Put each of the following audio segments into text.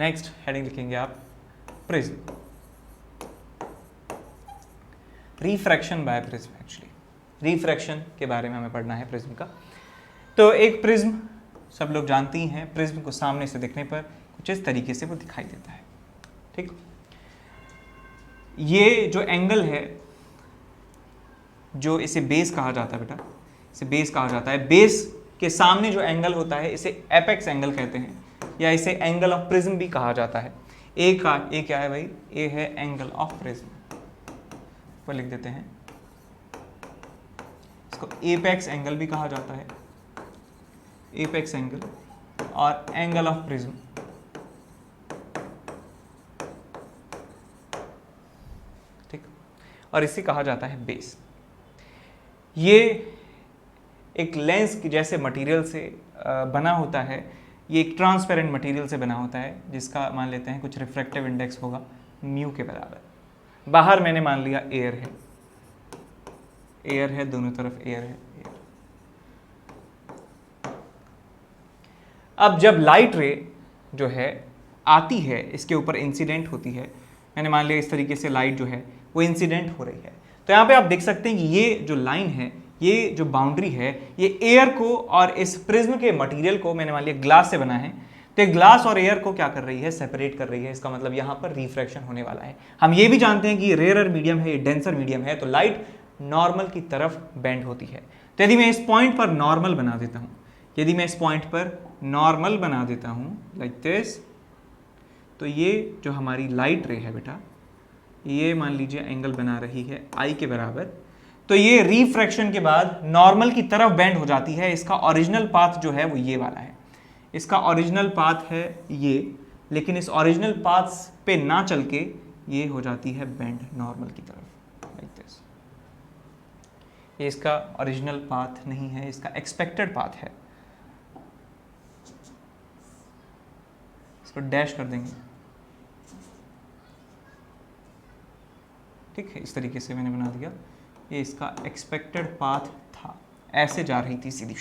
Next heading लिखेंगे आप prism, refraction by prism. Actually refraction के बारे में हमें पढ़ना है प्रिज्म का। तो एक प्रिज्म सब लोग जानती हैं, प्रिज्म को सामने से देखने पर कुछ इस तरीके से वो दिखाई देता है। ठीक, ये जो एंगल है, जो इसे बेस कहा जाता है बेटा, इसे बेस कहा जाता है। बेस के सामने जो एंगल होता है इसे एपेक्स एंगल कहते हैं, या इसे एंगल ऑफ प्रिज्म भी कहा जाता है। ए क्या है भाई? ए है एंगल ऑफ प्रिज्म, वो लिख देते हैं। इसको एपेक्स एंगल भी कहा जाता है, एपेक्स एंगल, और एंगल ऑफ प्रिज्म ठीक, और इसे कहा जाता है बेस। ये एक लेंस की जैसे मटेरियल से बना होता है, ये एक ट्रांसपेरेंट मटेरियल से बना होता है, जिसका मान लेते हैं कुछ रिफ्रैक्टिव इंडेक्स होगा म्यू के बराबर। बाहर मैंने मान लिया एयर है, एयर है, दोनों तरफ एयर है, एयर। अब जब लाइट रे जो है आती है, इसके ऊपर इंसिडेंट होती है, मैंने मान लिया इस तरीके से लाइट जो है वो इंसिडेंट हो रही है, तो यहाँ पे आप देख सकते हैं कि ये जो लाइन है, ये जो बाउंड्री है, ये एयर को और इस प्रिज्म के मटेरियल को, मैंने मान लिया ग्लास से बना है, तो ग्लास और एयर को क्या कर रही है? सेपरेट कर रही है। इसका मतलब यहाँ पर रिफ्रैक्शन होने वाला है। हम ये भी जानते हैं कि ये रेयरर मीडियम है, ये डेंसर मीडियम है, तो लाइट नॉर्मल की तरफ बेंड होती है। तो यदि मैं इस पॉइंट पर नॉर्मल बना देता हूँ, यदि मैं इस पॉइंट पर नॉर्मल बना देता हूँ लाइक दिस, तो ये जो हमारी लाइट रे है बेटा, ये मान लीजिए एंगल बना रही है आई के बराबर, तो ये रिफ्रैक्शन के बाद नॉर्मल की तरफ बेंड हो जाती है। इसका ओरिजिनल पाथ जो है वो ये वाला है, इसका ओरिजिनल पाथ है ये, लेकिन इस ओरिजिनल पाथ पे ना चल के ये हो जाती है बेंड नॉर्मल की तरफ लाइक दिस। ये इसका ओरिजिनल पाथ नहीं है, इसका एक्सपेक्टेड पाथ है। इसको डैश कर देंगे, ठीक है, इस तरीके से मैंने बना दिया। ये इसका एक्सपेक्टेड पाथ था, ऐसे जा रही थी सीधी,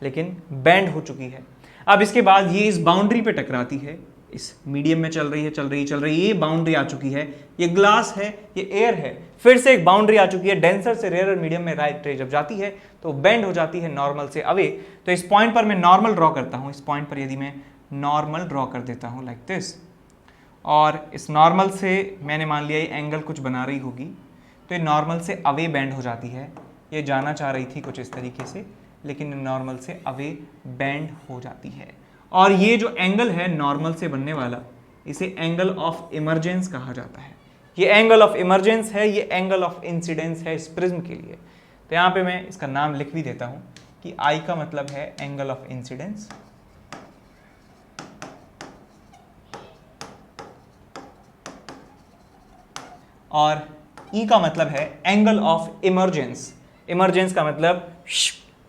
लेकिन बेंड हो चुकी है। अब इसके बाद ये इस बाउंड्री पे टकराती है, इस मीडियम में चल रही है, ये बाउंड्री आ चुकी है, ये ग्लास है, ये एयर है, फिर से एक बाउंड्री आ चुकी है, डेंसर से रेयर मीडियम में राइट रे जब जाती है तो बेंड हो जाती है नॉर्मल से अवे। तो इस पॉइंट पर मैं नॉर्मल ड्रॉ करता हूँ, इस पॉइंट पर यदि मैं नॉर्मल ड्रॉ कर देता हूँ लाइक दिस, और इस नॉर्मल से मैंने मान लिया ये एंगल कुछ बना रही होगी, तो ये नॉर्मल से अवे बेंड हो जाती है। ये जाना चाह रही थी कुछ इस तरीके से, लेकिन नॉर्मल से अवे बेंड हो जाती है। और ये जो एंगल है नॉर्मल से बनने वाला, इसे एंगल ऑफ इमरजेंस कहा जाता है। ये एंगल ऑफ इमरजेंस है, ये एंगल ऑफ इंसिडेंस है इस प्रिज्म के लिए। तो यहाँ पे मैं इसका नाम लिख भी देता हूँ कि आई का मतलब है एंगल ऑफ इंसिडेंस, और ई का मतलब है एंगल ऑफ इमरजेंस। इमरजेंस का मतलब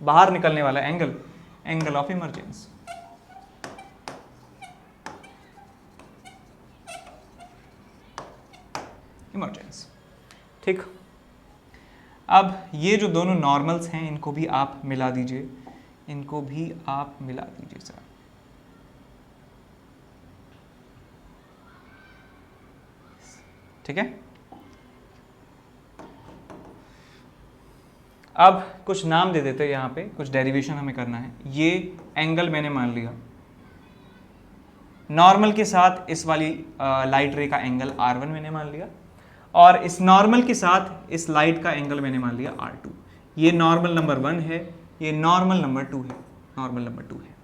बाहर निकलने वाला angle, angle of emergence. Emergence, ठीक। अब ये जो दोनों नॉर्मल्स हैं इनको भी आप मिला दीजिए, इनको भी आप मिला दीजिए सर। ठीक है, अब कुछ नाम दे देते हैं, यहाँ पे कुछ डेरिवेशन हमें करना है। ये एंगल मैंने मान लिया नॉर्मल के साथ, इस वाली लाइट रे का एंगल R1 मैंने मान लिया, और इस नॉर्मल के साथ इस लाइट का एंगल मैंने मान लिया R2। ये नॉर्मल नंबर 1 है, ये नॉर्मल नंबर 2 है, नॉर्मल नंबर 2 है।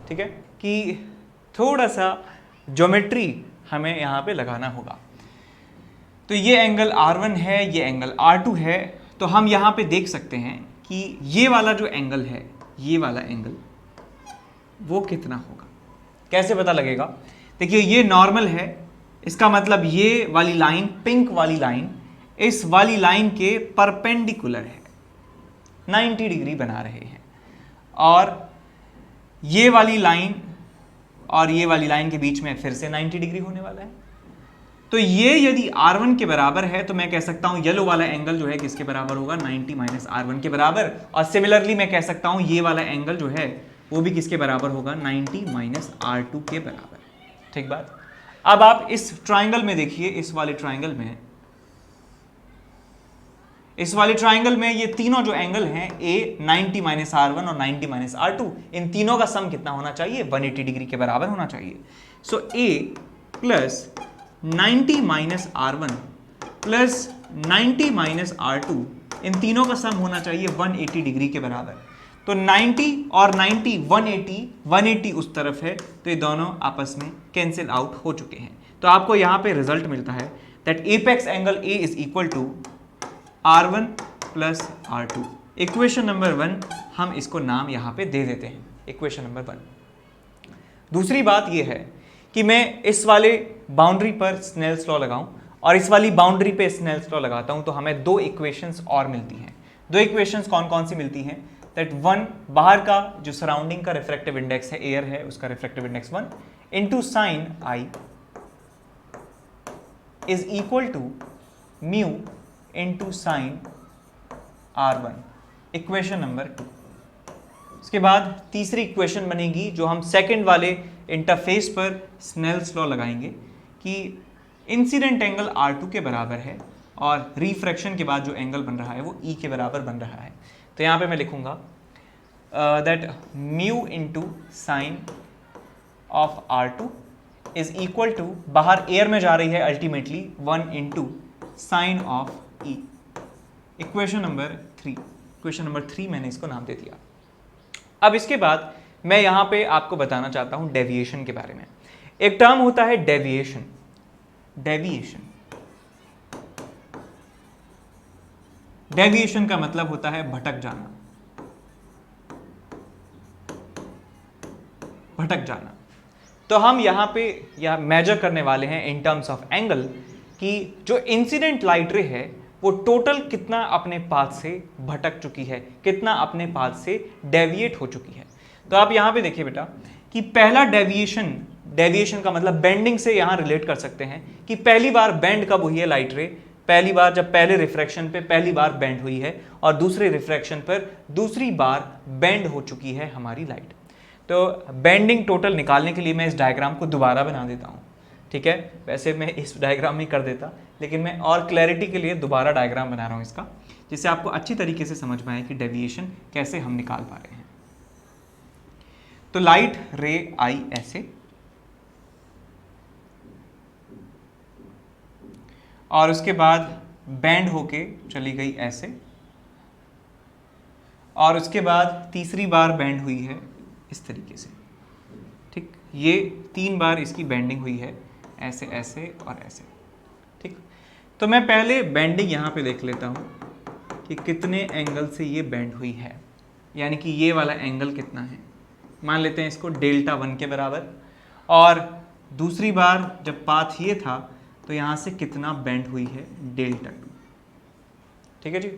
ठीक है, कि थोड़ा सा ज्योमेट्री हमें यहाँ पे लगाना होगा। तो ये एंगल R1 है, ये एंगल R2 है। तो हम यहाँ पे देख सकते हैं कि ये वाला जो एंगल है, ये वाला एंगल वो कितना होगा, कैसे पता लगेगा? देखिए ये नॉर्मल है, इसका मतलब ये वाली लाइन, पिंक वाली लाइन इस वाली लाइन के परपेंडिकुलर है, 90 डिग्री बना रहे हैं, और ये वाली लाइन और ये वाली लाइन के बीच में फिर से 90 डिग्री होने वाला है। तो ये यदि R1 के बराबर है तो मैं कह सकता हूं येलो वाला एंगल जो है किसके बराबर होगा, 90 माइनस R1 के बराबर। और सिमिलरली मैं कह सकता हूं ये वाला एंगल जो है वो भी किसके बराबर होगा, 90 माइनस R2 के बराबर। ठीक बात। अब आप इस ट्राइंगल में देखिए, इस वाले ट्राइंगल में ये तीनों जो एंगल हैं ए 90 माइनस R1 और 90 माइनस R2, इन तीनों का सम कितना होना चाहिए? 180 डिग्री के बराबर होना चाहिए। So A plus 90 minus R1 plus 90 minus R2, इन तीनों का सम होना चाहिए 180 डिग्री के बराबर। तो 90 और 90 180 उस तरफ है, तो ये दोनों आपस में कैंसिल आउट हो चुके हैं। तो आपको यहां पे रिजल्ट मिलता है that apex angle A is equal to R1 plus R2। Equation number 1 हम इसको नाम यहां पे दे देते हैं, इक्वेशन नंबर 1। दूसरी बात यह है कि मैं इस वाले बाउंड्री पर स्नेल्स लॉ लगाऊं और इस वाली बाउंड्री पे स्नेल्स लॉ लगाता हूं, तो हमें दो इक्वेशंस और मिलती हैं। दो इक्वेशंस कौन कौन सी मिलती हैं? दैट 1, बाहर का जो सराउंडिंग का रिफ्रैक्टिव इंडेक्स है, एयर है, उसका refractive index 1 into sine I is equal to mu into sine R1, equation number 2। इसके बाद तीसरी इक्वेशन बनेगी जो हम सेकंड वाले इंटरफेस पर स्नेल्स लॉ लगाएंगे कि इंसिडेंट एंगल R2 के बराबर है और रिफ्रैक्शन के बाद जो एंगल बन रहा है वो E के बराबर बन रहा है। तो यहाँ पे मैं लिखूंगा that mu into sine of R2 is equal to, बाहर एयर में जा रही है ultimately, 1 into sine of E, equation number 3। Equation number 3 मैंने इसको नाम दे दिया। अब इसके बाद मैं यहां पे आपको बताना चाहता हूं डेविएशन के बारे में। एक टर्म होता है डेविएशन। डेविएशन का मतलब होता है भटक जाना। तो हम यहां पे यह मेजर करने वाले हैं इन टर्म्स ऑफ एंगल कि जो इंसिडेंट लाइट रे है वो टोटल कितना अपने पाथ से भटक चुकी है, कितना अपने पाथ से डेविएट हो चुकी है। तो आप यहां पे देखिए बेटा कि पहला डेविएशन का मतलब बेंडिंग से यहां रिलेट कर सकते हैं कि पहली बार बेंड कब हुई है लाइट रे? पहली बार जब पहले रिफ्रैक्शन पे पहली बार बेंड हुई है और दूसरे रिफ्रैक्शन पर दूसरी बार बेंड हो चुकी है हमारी लाइट। तो बेंडिंग टोटल निकालने के लिए मैं इस डायग्राम को दोबारा बना देता हूं, ठीक है। वैसे मैं इस डायग्राम में कर देता, लेकिन मैं और क्लैरिटी के लिए दोबारा डायग्राम बना रहा हूं इसका, जिससे आपको अच्छी तरीके से समझ में आए कि डेविएशन कैसे हम निकाल पा रहे हैं। तो लाइट रे आई ऐसे, और उसके बाद बेंड होके चली गई ऐसे, और उसके बाद तीसरी बार बेंड हुई है इस तरीके से, ठीक। ये 3 बार इसकी बेंडिंग हुई है, ऐसे ऐसे और ऐसे, ठीक। तो मैं पहले बेंडिंग यहाँ पे देख लेता हूँ कि कितने एंगल से ये बेंड हुई है, यानी कि ये वाला एंगल कितना है। मान लेते हैं इसको δ1 के बराबर, और दूसरी बार जब पाथ ये था तो यहाँ से कितना बेंड हुई है δ2, ठीक है जी।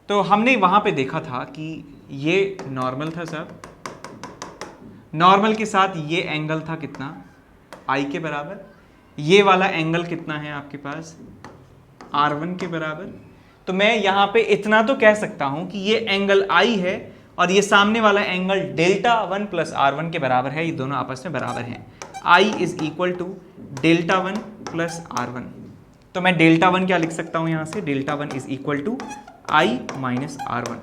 तो हमने वहाँ पे देखा था कि ये नॉर्मल था सर, नॉर्मल के साथ ये एंगल था कितना, आई के बराबर। ये वाला एंगल कितना है आपके पास, R1 के बराबर। तो मैं यहाँ पे इतना तो कह सकता हूँ कि ये एंगल आई है और ये सामने वाला एंगल δ1 प्लस R1 के बराबर है, ये दोनों आपस में बराबर हैं। I is equal to δ1 plus R1। तो मैं δ1 क्या लिख सकता हूँ यहाँ से, δ1 is equal to I minus R1।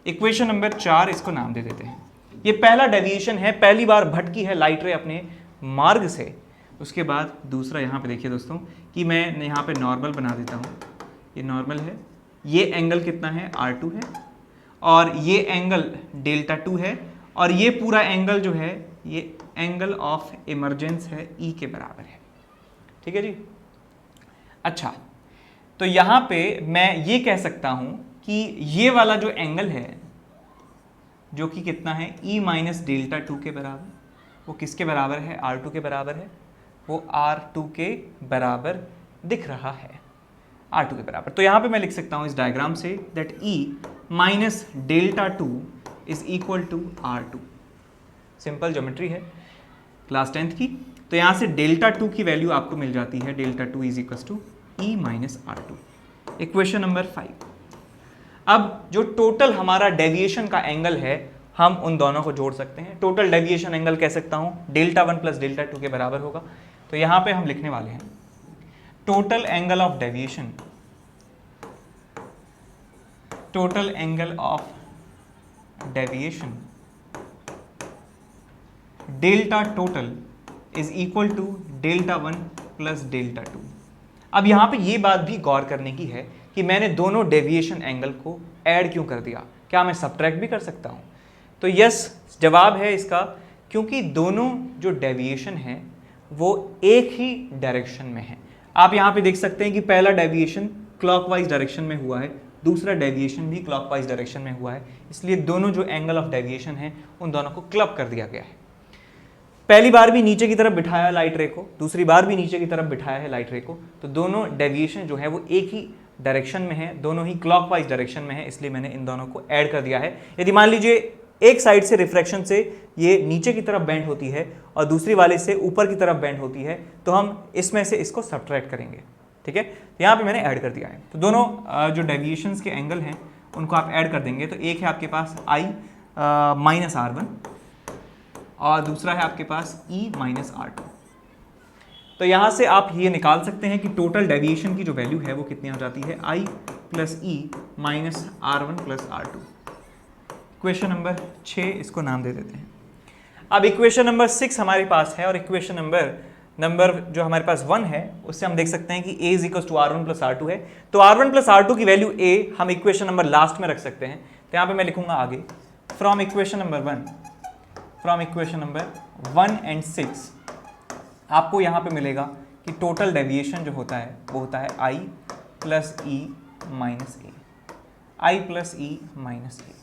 Equation number 4 इसको नाम दे देते हैं। ये पहला डेविएशन है, पहली बार भटकी है लाइट रे अपने मार्ग से। उसके बाद दूसरा यहाँ पे देखिए दोस्तों कि मैं यहाँ पे नॉर्मल बना देता हूँ, ये नॉर्मल है, ये एंगल कितना है, R2 है, और ये एंगल δ2 है, और ये पूरा एंगल जो है ये एंगल ऑफ इमरजेंस है, E के बराबर है, ठीक है जी। अच्छा, तो यहाँ पे मैं ये कह सकता हूँ कि ये वाला जो एंगल है जो कि कितना है, E माइनस δ2 के बराबर, वो किसके बराबर है, R2 के बराबर है, वो R2 के बराबर दिख रहा है, R2 के बराबर। तो यहाँ पे मैं लिख सकता हूँ इस डायग्राम से that E minus δ2 is equal to R2। Simple geometry है क्लास 10th की। तो यहाँ से δ2 की वैल्यू आपको मिल जाती है, δ2 is equal to E minus R2। Equation number 5। अब जो टोटल हमारा डेविएशन का एंगल है हम उन दोनों को जोड़ सकते हैं। टोटल डेविएशन एंगल कह सकता हूँ डेल्टा 1 प्लस डेल्टा 2 के बराबर होगा। तो यहाँ पे हम लिखने वाले हैं total angle of deviation, total angle of deviation delta total is equal to delta 1 plus delta 2। अब यहाँ पे ये बात भी गौर करने की है कि मैंने दोनों डेविएशन एंगल को ऐड क्यों कर दिया। क्या मैं सब्ट्रैक्ट भी कर सकता हूँ? तो यस, जवाब है इसका, क्योंकि दोनों जो डेविएशन है वो एक ही डायरेक्शन में है। आप यहाँ पे देख सकते हैं कि पहला डेविएशन क्लॉकवाइज डायरेक्शन में हुआ है, दूसरा डेविएशन भी क्लॉकवाइज डायरेक्शन में हुआ है, इसलिए दोनों जो एंगल ऑफ डेविएशन है उन दोनों को क्लब कर दिया गया है। पहली बार भी नीचे की तरफ बिठाया लाइट रे को, दूसरी बार भी नीचे की तरफ बिठाया है लाइट रे को, तो दोनों डेविएशन जो है वो एक ही डायरेक्शन में है, दोनों ही क्लॉकवाइज डायरेक्शन में है, इसलिए मैंने इन दोनों को ऐड कर दिया है। यदि मान लीजिए एक साइड से रिफ्रैक्शन से ये नीचे की तरफ बेंड होती है और दूसरी वाले से ऊपर की तरफ बेंड होती है, तो हम इसमें से इसको सब्ट्रैक्ट करेंगे। ठीक है, तो यहाँ पे मैंने ऐड कर दिया है। तो दोनों जो डेविएशंस के एंगल हैं उनको आप ऐड कर देंगे। तो एक है आपके पास I माइनस R1 और दूसरा है आपके पास E माइनस R2। तो यहाँ से आप ये निकाल सकते हैं कि टोटल डेविएशन की जो वैल्यू है वो कितनी आ जाती है, I plus E minus R1 plus R2। Equation number 6 इसको नाम दे देते हैं। अब इक्वेशन नंबर 6 हमारे पास है और इक्वेशन नंबर जो हमारे पास 1 है उससे हम देख सकते हैं कि A is equal to R1 plus R2 है। तो R1 प्लस R2 की वैल्यू A हम इक्वेशन नंबर लास्ट में रख सकते हैं। तो यहाँ पे मैं लिखूंगा आगे फ्रॉम इक्वेशन नंबर 1 एंड 6 आपको यहाँ पे मिलेगा कि टोटल डेविएशन जो होता है वो होता है I plus E minus A, I plus E minus A.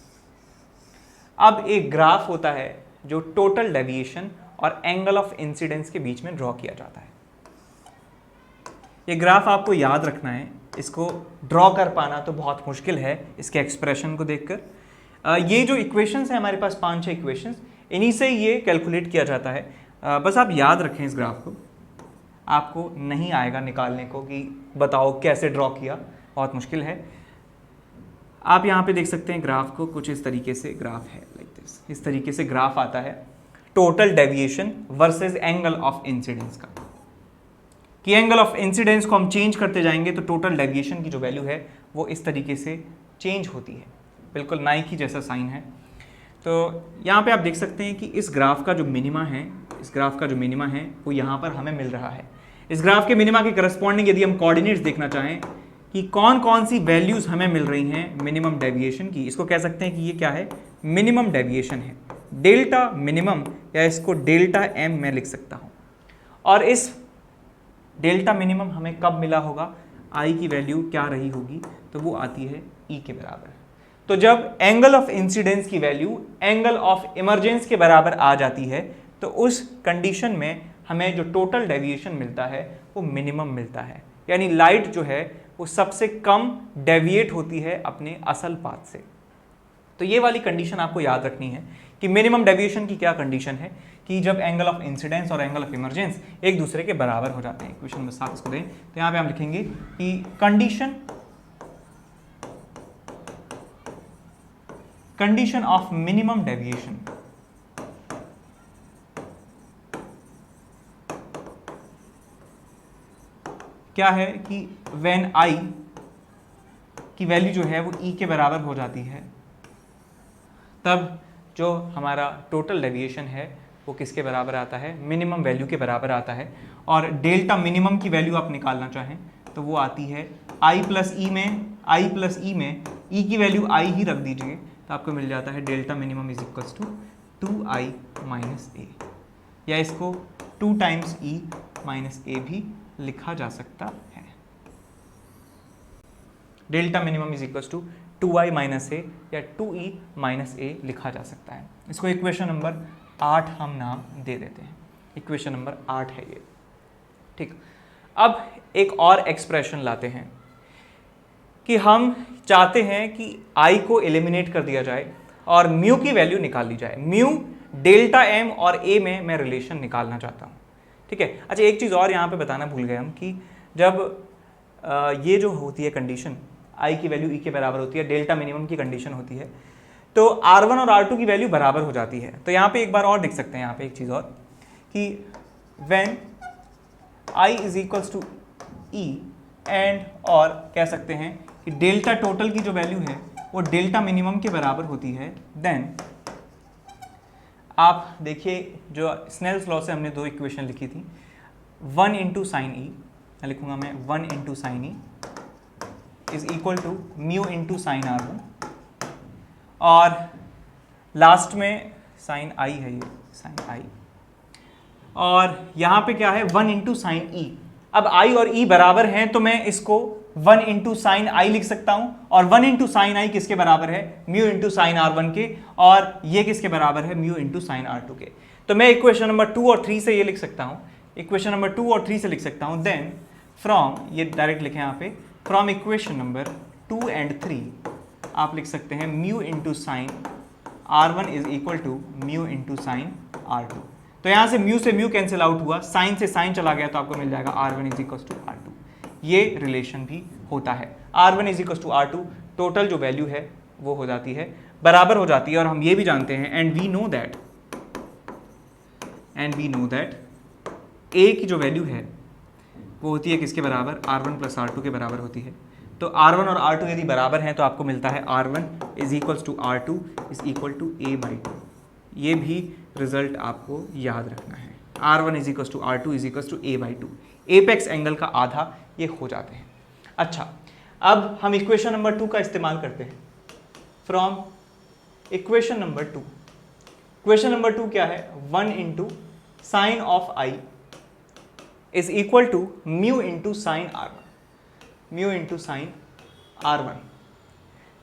अब एक ग्राफ होता है जो टोटल डेविएशन और एंगल ऑफ इंसिडेंस के बीच में ड्रॉ किया जाता है। ये ग्राफ आपको याद रखना है, इसको ड्रॉ कर पाना तो बहुत मुश्किल है इसके एक्सप्रेशन को देखकर। ये जो इक्वेशंस है हमारे पास 5-6 इक्वेशंस, इन्हीं से ये कैलकुलेट किया जाता है। बस आप याद रखें इस ग्राफ को, आपको नहीं आएगा निकालने को कि बताओ कैसे ड्रॉ किया, बहुत मुश्किल है। आप यहाँ पे देख सकते हैं ग्राफ को, कुछ इस तरीके से ग्राफ है, लाइक दिस, इस तरीके से ग्राफ आता है total deviation versus angle of incidence का। कि एंगल ऑफ इंसिडेंस को हम चेंज करते जाएंगे तो टोटल डेविएशन की जो वैल्यू है वो इस तरीके से चेंज होती है, बिल्कुल नाइकी जैसा साइन है। तो यहाँ पे आप देख सकते हैं कि इस ग्राफ का जो मिनिमा है वो यहाँ पर हमें मिल रहा है। इस ग्राफ के मिनिमा के करस्पॉन्डिंग यदि हम कोऑर्डिनेट्स देखना चाहें कि कौन कौन सी वैल्यूज हमें मिल रही हैं मिनिमम डेविएशन की, इसको कह सकते हैं कि ये क्या है, मिनिमम डेविएशन है, डेल्टा मिनिमम, या इसको डेल्टा एम मैं लिख सकता हूँ। और इस डेल्टा मिनिमम हमें कब मिला होगा, आई की वैल्यू क्या रही होगी, तो वो आती है ई के बराबर। तो जब एंगल ऑफ इंसिडेंस की वैल्यू एंगल ऑफ इमरजेंस के बराबर आ जाती है तो उस कंडीशन में हमें जो टोटल डेविएशन मिलता है वो मिनिमम मिलता है, यानी लाइट जो है वो सबसे कम डेविएट होती है अपने असल पाथ से। तो ये वाली कंडीशन आपको याद रखनी है कि मिनिमम डेविएशन की क्या कंडीशन है, कि जब एंगल ऑफ इंसिडेंस और एंगल ऑफ इमरजेंस एक दूसरे के बराबर हो जाते हैं। क्वेश्चन नंबर 7 इसको दें तो यहाँ पे हम लिखेंगे कि कंडीशन ऑफ मिनिमम डेविएशन क्या है कि व्हेन आई की वैल्यू जो है वो ई के बराबर हो जाती है, तब जो हमारा टोटल डेविएशन है वो किसके बराबर आता है, मिनिमम वैल्यू के बराबर आता है। और डेल्टा मिनिमम की वैल्यू आप निकालना चाहें तो वो आती है आई प्लस ई में ई की वैल्यू आई ही रख दीजिए तो आपको मिल जाता है delta minimum is equals to 2i minus A, या इसको 2 टाइम्स ई माइनस ए भी लिखा जा सकता है। Delta minimum is equals to 2i minus A या 2e माइनस ए लिखा जा सकता है। इसको इक्वेशन नंबर 8 हम नाम दे देते हैं, इक्वेशन नंबर 8 है ये। ठीक, अब एक और एक्सप्रेशन लाते हैं कि हम चाहते हैं कि i को एलिमिनेट कर दिया जाए और म्यू की वैल्यू निकाल ली जाए। म्यू डेल्टा एम और ए में मैं रिलेशन निकालना चाहता हूँ। ठीक है, अच्छा एक चीज़ और यहाँ पे बताना भूल गए हम कि जब ये जो होती है कंडीशन, आई की वैल्यू ई के बराबर होती है, डेल्टा मिनिमम की कंडीशन होती है, तो R1 और R2 की वैल्यू बराबर हो जाती है। तो यहाँ पे एक बार और देख सकते हैं, यहाँ पे एक चीज़ और कि when I is equals to E and, और कह सकते हैं कि डेल्टा टोटल की जो वैल्यू है वो डेल्टा मिनिमम के बराबर होती है, देन आप देखिए जो स्नेल्स लॉ से हमने दो इक्वेशन लिखी थी, 1 इंटू साइन ई, लिखूंगा मैं 1 into sine E is equal to mu into sine R1, और लास्ट में साइन आई है, ये साइन आई, और यहाँ पे क्या है 1 इंटू साइन ई। अब आई और ई बराबर हैं तो मैं इसको 1 इंटू साइन आई लिख सकता हूं, और 1 इंटू साइन आई किसके बराबर है, म्यू इंटू साइन R1 के, और ये किसके बराबर है, म्यू इंटू साइन R2 के। तो मैं इक्वेशन नंबर 2 और 3 से ये लिख सकता हूं, इक्वेशन नंबर 2 और 3 से लिख सकता हूं, देन फ्रॉम, ये डायरेक्ट लिखें यहाँ पे, फ्रॉम इक्वेशन नंबर 2 एंड 3 आप लिख सकते हैं mu into sine R1 is equal to mu into sine R2। तो यहाँ से म्यू कैंसिल आउट हुआ, साइन से साइन चला गया, तो आपको मिल जाएगा R1 is equal to R2। ये रिलेशन भी होता है, R1 is equal to R2, total जो वैल्यू है वो हो जाती है, बराबर हो जाती है। और हम ये भी जानते हैं, and we know that A की जो वैल्यू है वो होती है किसके बराबर, R1 प्लस R2 के बराबर होती है। तो R1 और R2 यदि बराबर हैं तो आपको मिलता है R1 is equals to R2 is equal to A/2। ये भी रिजल्ट आपको याद रखना है, R1 is equals to R2 is equals to A/2, apex angle का आधा ये हो जाते हैं। अच्छा, अब हम इक्वेशन नंबर 2 का इस्तेमाल करते हैं, from equation number 2। Equation number 2 क्या है, 1 into sine of I is equal to mu into sine R1, mu into sine R1।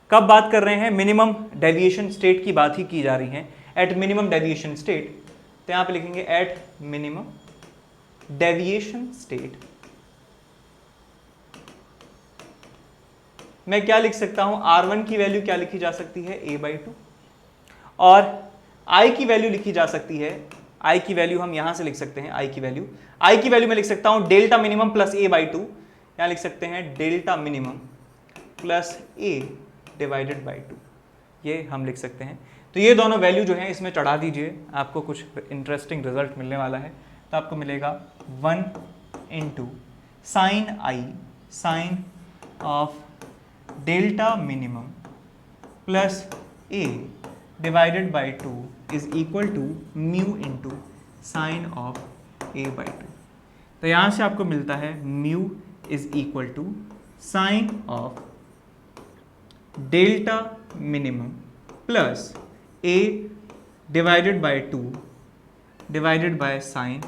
कब बात कर रहे हैं, मिनिमम डेविएशन स्टेट की बात ही की जा रही है, एट मिनिमम डेविएशन स्टेट। तो यहाँ पे लिखेंगे एट मिनिमम डेविएशन स्टेट, मैं क्या लिख सकता हूं, R1 की वैल्यू क्या लिखी जा सकती है, A/2, और I की वैल्यू लिखी जा सकती है, I की वैल्यू हम यहां से लिख सकते हैं, I की वैल्यू मैं लिख सकता हूं डेल्टा मिनिमम प्लस A/2, यहाँ लिख सकते हैं delta minimum plus A divided by 2, ये हम लिख सकते हैं। तो ये दोनों वैल्यू जो है इसमें चढ़ा दीजिए, आपको कुछ इंटरेस्टिंग रिजल्ट मिलने वाला है। तो आपको मिलेगा 1 into sine I, sine of delta minimum plus A divided by 2 is equal to mu into sine of A/2। तो यहाँ से आपको मिलता है mu is equal to sine of delta minimum plus A divided by 2 divided by sine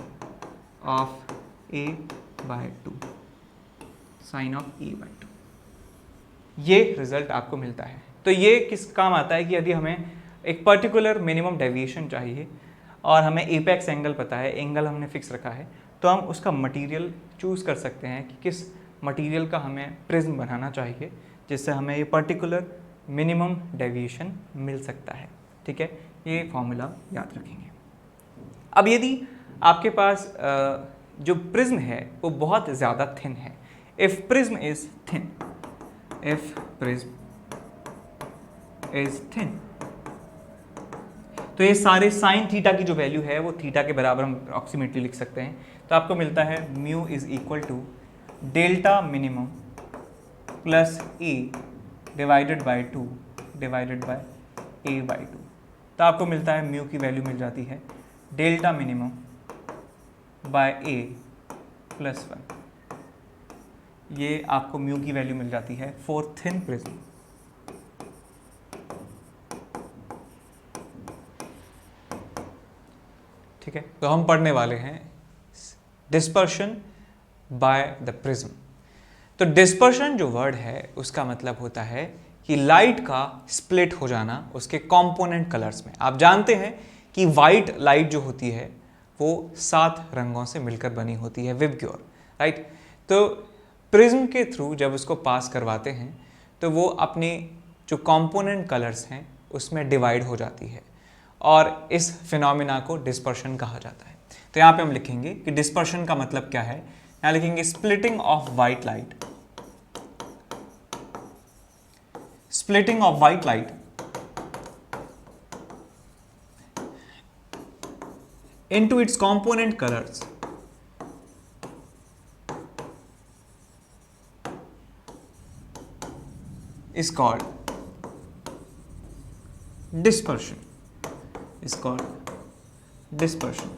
of A/2, sine of A/2। ये result आपको मिलता है। तो ये किस काम आता है कि यदि हमें एक पर्टिकुलर मिनिमम डेविएशन चाहिए और हमें एपेक्स एंगल पता है, एंगल हमने फिक्स रखा है, तो हम उसका मटेरियल चूज़ कर सकते हैं कि किस मटेरियल का हमें प्रिज्म बनाना चाहिए जिससे हमें ये पर्टिकुलर मिनिमम डेविएशन मिल सकता है। ठीक है, ये फॉर्मूला याद रखेंगे। अब यदि आपके पास जो प्रिज्म है वो बहुत ज़्यादा थिन है, if prism is thin, if prism is thin, तो ये सारे साइन थीटा की जो वैल्यू है वो थीटा के बराबर हम अप्रॉक्सीमेटली लिख सकते हैं। तो आपको मिलता है mu is equal to delta minimum plus A divided by 2 divided by A/2। तो आपको मिलता है म्यू की वैल्यू मिल जाती है delta minimum by A plus 1। ये आपको म्यू की वैल्यू मिल जाती है फॉर थिन प्रिज्म। ठीक है, तो हम पढ़ने वाले हैं डिस्पर्शन बाय द प्रिज्म। तो डिस्पर्शन जो वर्ड है उसका मतलब होता है कि लाइट का स्प्लिट हो जाना उसके कंपोनेंट कलर्स में। आप जानते हैं कि वाइट लाइट जो होती है वो 7 रंगों से मिलकर बनी होती है, विबग्योर, राइट। तो प्रिज्म के थ्रू जब उसको पास करवाते हैं तो वो अपने जो कंपोनेंट कलर्स हैं उसमें डिवाइड हो जाती है और इस फिनोमिना को डिस्पर्शन कहा जाता है। तो यहाँ पे हम लिखेंगे कि डिस्पर्शन का मतलब क्या है, यहाँ लिखेंगे splitting of white light, splitting of white light into its component colors is called dispersion. Is called dispersion.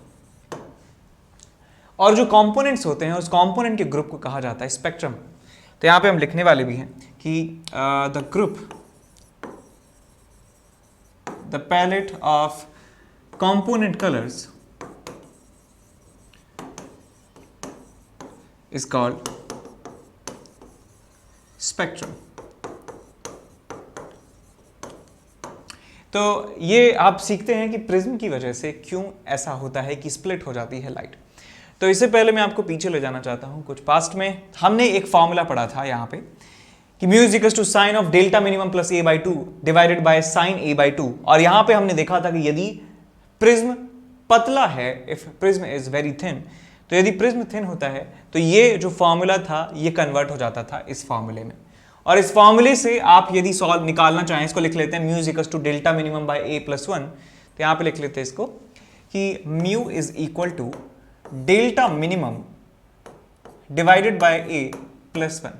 और जो कंपोनेंट्स होते हैं उस कंपोनेंट के ग्रुप को कहा जाता है स्पेक्ट्रम. तो यहां पे हम लिखने वाले भी हैं कि the group, the palette of component colors is called spectrum. तो ये आप सीखते हैं कि प्रिज्म की वजह से क्यों ऐसा होता है कि स्प्लिट हो जाती है लाइट. तो इससे पहले मैं आपको पीछे ले जाना चाहता हूं. कुछ पास्ट में हमने एक फॉर्मूला पढ़ा था यहां पे कि mu is equals to sine of delta minimum plus A by two divided by sine A by two. और यहां पे हमने देखा था कि यदि प्रिज्म पतला है, if prism is very thin, तो यदि प्रिज्म थिन होता है तो ये जो फॉर्मूला था ये कन्वर्ट हो जाता था इस फॉर्मूले में. और इस फॉर्मूले से आप यदि सॉल्व निकालना चाहें, इसको लिख लेते हैं mu is equals to delta minimum by A plus one. तो यहां पे लिख लेते हैं इसको कि mu is equal to delta minimum divided by A plus one.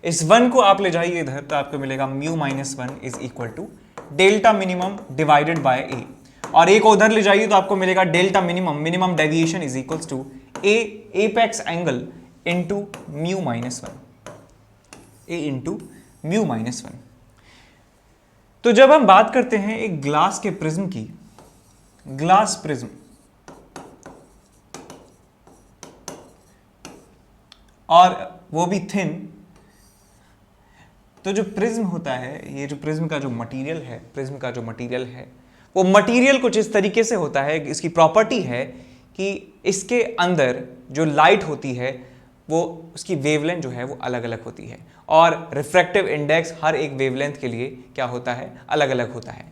इस वन को आप ले जाइए इधर तो आपको मिलेगा mu minus one is equal to delta minimum divided by A. और ए को उधर ले जाइए तो आपको मिलेगा delta minimum, minimum deviation is equals to A apex angle into mu minus one, A into mu minus one. तो जब हम बात करते हैं एक ग्लास के प्रिज्म की, ग्लास प्रिज्म, और वो भी थिन, तो जो प्रिज्म होता है, ये जो प्रिज्म का जो मटेरियल है, प्रिज्म का जो मटेरियल है वो मटेरियल कुछ इस तरीके से होता है, इसकी प्रॉपर्टी है कि इसके अंदर जो लाइट होती है वो उसकी वेवलेंथ जो है वो अलग अलग होती है. और रिफ्रैक्टिव इंडेक्स हर एक वेवलेंथ के लिए क्या होता है, अलग अलग होता है.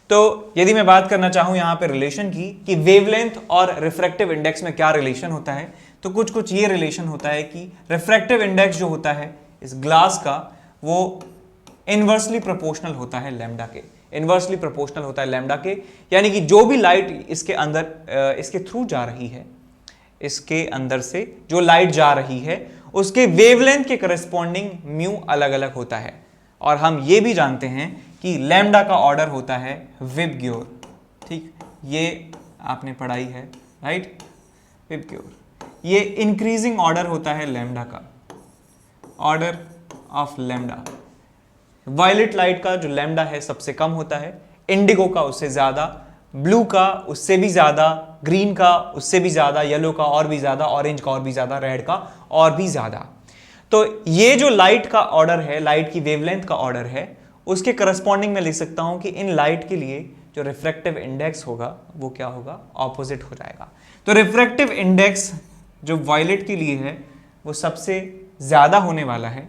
तो यदि मैं बात करना चाहूं यहां पे रिलेशन की कि वेवलेंथ और रिफ्रैक्टिव इंडेक्स में क्या रिलेशन होता है, तो कुछ कुछ ये रिलेशन होता है कि रिफ्रैक्टिव इंडेक्स जो होता है इस ग्लास का वो इनवर्सली प्रोपोर्शनल होता है लैम्डा के, इनवर्सली प्रोपोर्शनल होता है लैम्डा के. यानी कि जो भी लाइट इसके अंदर इसके थ्रू जा रही है, इसके अंदर से जो लाइट जा रही है उसके वेवलेंथ के करस्पॉन्डिंग म्यू अलग अलग होता है. और हम ये भी जानते हैं कि लैम्डा का ऑर्डर होता है विबग्योर. ठीक, ये आपने पढ़ाई है, राइट. विबग्योर ये इंक्रीजिंग ऑर्डर होता है लैम्डा का, order of lambda. Violet light का जो लैम्डा है सबसे कम होता है, इंडिगो का उससे ज्यादा, ब्लू का उससे भी ज्यादा, ग्रीन का उससे भी ज्यादा, येलो का और भी ज्यादा, ऑरेंज का और भी ज्यादा, रेड का और भी ज्यादा. तो ये जो लाइट का ऑर्डर है, लाइट की वेवलेंथ का ऑर्डर है, उसके करस्पॉन्डिंग में लिख सकता हूं कि इन लाइट के लिए जो रिफ्रैक्टिव इंडेक्स होगा वो क्या होगा, ऑपोजिट हो जाएगा. तो रिफ्रैक्टिव इंडेक्स जो वायलेट के लिए है वो सबसे ज्यादा होने वाला है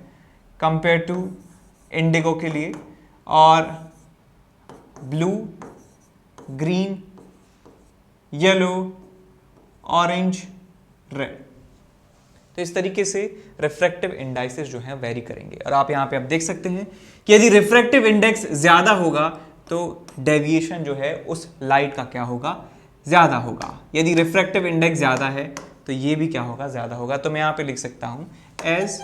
कंपेयर टू इंडिगो के लिए, और blue, green, yellow, orange, red. तो इस तरीके से रिफ्रैक्टिव इंडाइसेस जो हैं वेरी करेंगे. और आप यहां पे आप देख सकते हैं कि यदि रिफ्रैक्टिव इंडेक्स ज्यादा होगा तो डेविएशन जो है उस लाइट का क्या होगा, ज्यादा होगा. यदि रिफ्रैक्टिव इंडेक्स ज्यादा है तो ये भी क्या होगा, ज्यादा होगा. तो मैं यहां पे लिख सकता हूं एज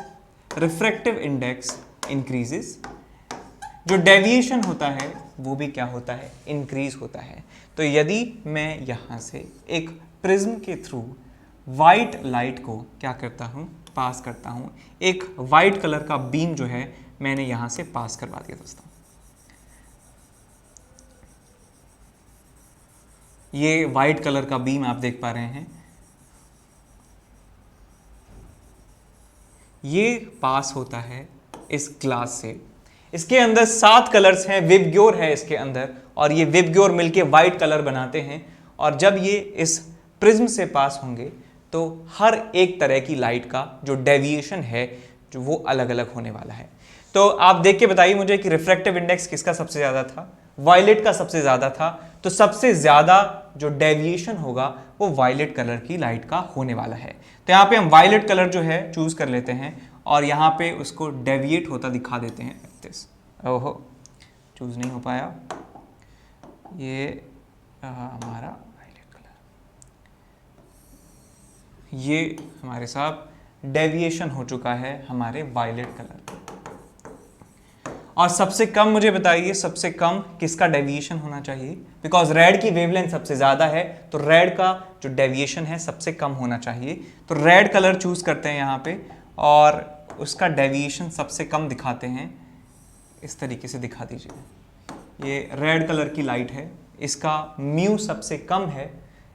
रिफ्रैक्टिव इंडेक्स इंक्रीजेस, जो डेविएशन होता है वो भी क्या होता है, इंक्रीज होता है. तो यदि मैं यहां से एक प्रिज्म के थ्रू वाइट लाइट को क्या करता हूं, पास करता हूं, एक वाइट कलर का बीम जो है मैंने यहां से पास करवा दिया दोस्तों. ये वाइट कलर का बीम आप देख पा रहे हैं, ये पास होता है इस ग्लास से. इसके अंदर 7 कलर्स हैं, विबग्योर है इसके अंदर, और ये विबग्योर मिलके वाइट कलर बनाते हैं. और जब ये इस प्रिज्म से पास होंगे तो हर एक तरह की लाइट का जो डेविएशन है जो वो अलग अलग होने वाला है. तो आप देख के बताइए मुझे कि रिफ्रैक्टिव इंडेक्स किसका सबसे ज्यादा था, वायलेट का सबसे ज्यादा था. तो सबसे ज्यादा जो डेविएशन होगा वो वायलेट कलर की लाइट का होने वाला है. तो यहाँ पे हम वायलेट कलर जो है चूज कर लेते हैं और यहाँ पे उसको डेविएट होता दिखा देते हैं. ओहो, चूज नहीं हो पाया, ये हमारा वायलेट कलर. ये हमारे साथ डेविएशन हो चुका है हमारे वायलेट कलर। और सबसे कम मुझे बताइए, सबसे कम किसका डेविएशन होना चाहिए? बिकॉज रेड की वेवलेंथ सबसे ज़्यादा है, तो रेड का जो डेविएशन है सबसे कम होना चाहिए। तो रेड कलर चूज करते हैं यहाँ पे और उसका डेविएशन सबसे कम दिखाते हैं। इस तरीके से दिखा दीजिए। ये रेड कलर की लाइट है, इसका म्यू सबसे कम है,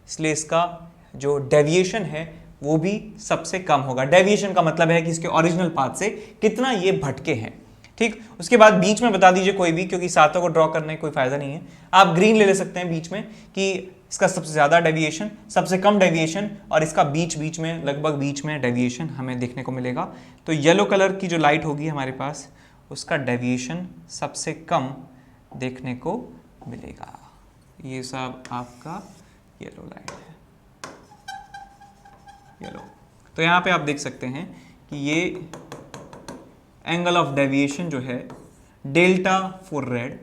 इसलिए इसका जो डेविएशन है वो भी सबसे कम होगा। डेविएशन का मतलब है कि इसके ओरिजिनल पाथ से कितना ये भटके हैं। ठीक, उसके बाद बीच में बता दीजिए कोई भी, क्योंकि सातों को ड्रॉ करने का कोई फायदा नहीं है। आप ग्रीन ले सकते हैं बीच में कि इसका सबसे ज्यादा डेविएशन, सबसे कम डेविएशन, और इसका बीच बीच में लगभग बीच में डेविएशन हमें देखने को मिलेगा। तो येलो कलर की जो लाइट होगी हमारे पास, उसका डेविएशन सबसे कम देखने को मिलेगा। ये सब आपका येलो लाइट है, येलो। तो यहाँ पे आप देख सकते हैं कि ये एंगल ऑफ डेविएशन जो है delta for red,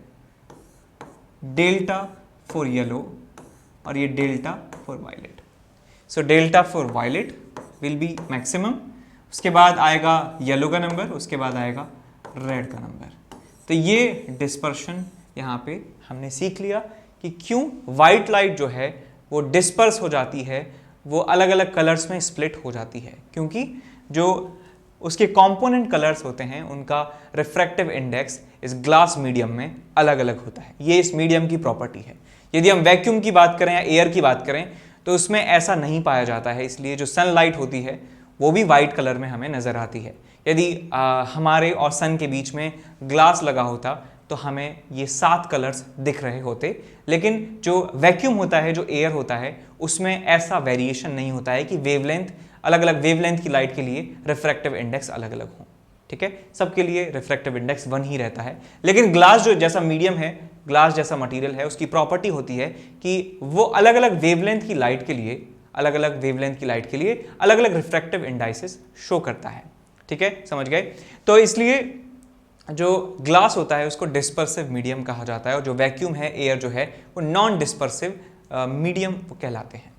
delta for yellow, और ये delta for violet. So delta for violet will be maximum, उसके बाद आएगा येलो का नंबर, उसके बाद आएगा रेड का नंबर। तो ये डिस्पर्शन यहाँ पे हमने सीख लिया कि क्यों वाइट लाइट जो है वो डिस्पर्स हो जाती है, वो अलग अलग कलर्स में स्प्लिट हो जाती है, क्योंकि जो उसके कंपोनेंट कलर्स होते हैं उनका रिफ्रैक्टिव इंडेक्स इस ग्लास मीडियम में अलग अलग होता है। ये इस मीडियम की प्रॉपर्टी है। यदि हम वैक्यूम की बात करें या एयर की बात करें तो उसमें ऐसा नहीं पाया जाता है, इसलिए जो सनलाइट होती है वो भी वाइट कलर में हमें नज़र आती है। यदि हमारे और सन के बीच में ग्लास लगा होता तो हमें ये 7 कलर्स दिख रहे होते, लेकिन जो वैक्यूम होता है, जो एयर होता है, उसमें ऐसा वेरिएशन नहीं होता है कि वेवलेंथ अलग अलग वेवलेंथ की लाइट के लिए रिफ्रैक्टिव इंडेक्स अलग अलग हो। ठीक है, सबके लिए रिफ्रैक्टिव इंडेक्स 1 ही रहता है। लेकिन ग्लास जो जैसा मीडियम है, ग्लास जैसा मटेरियल है, उसकी प्रॉपर्टी होती है कि वो अलग अलग वेवलेंथ की लाइट के लिए, अलग अलग वेवलेंथ की लाइट के लिए अलग अलग रिफ्रैक्टिव इंडाइसेस शो करता है। ठीक है, समझ गए? तो इसलिए जो ग्लास होता है उसको डिस्पर्सिव मीडियम कहा जाता है, और जो वैक्यूम है, एयर जो है, वो नॉन डिस्पर्सिव मीडियम कहलाते हैं।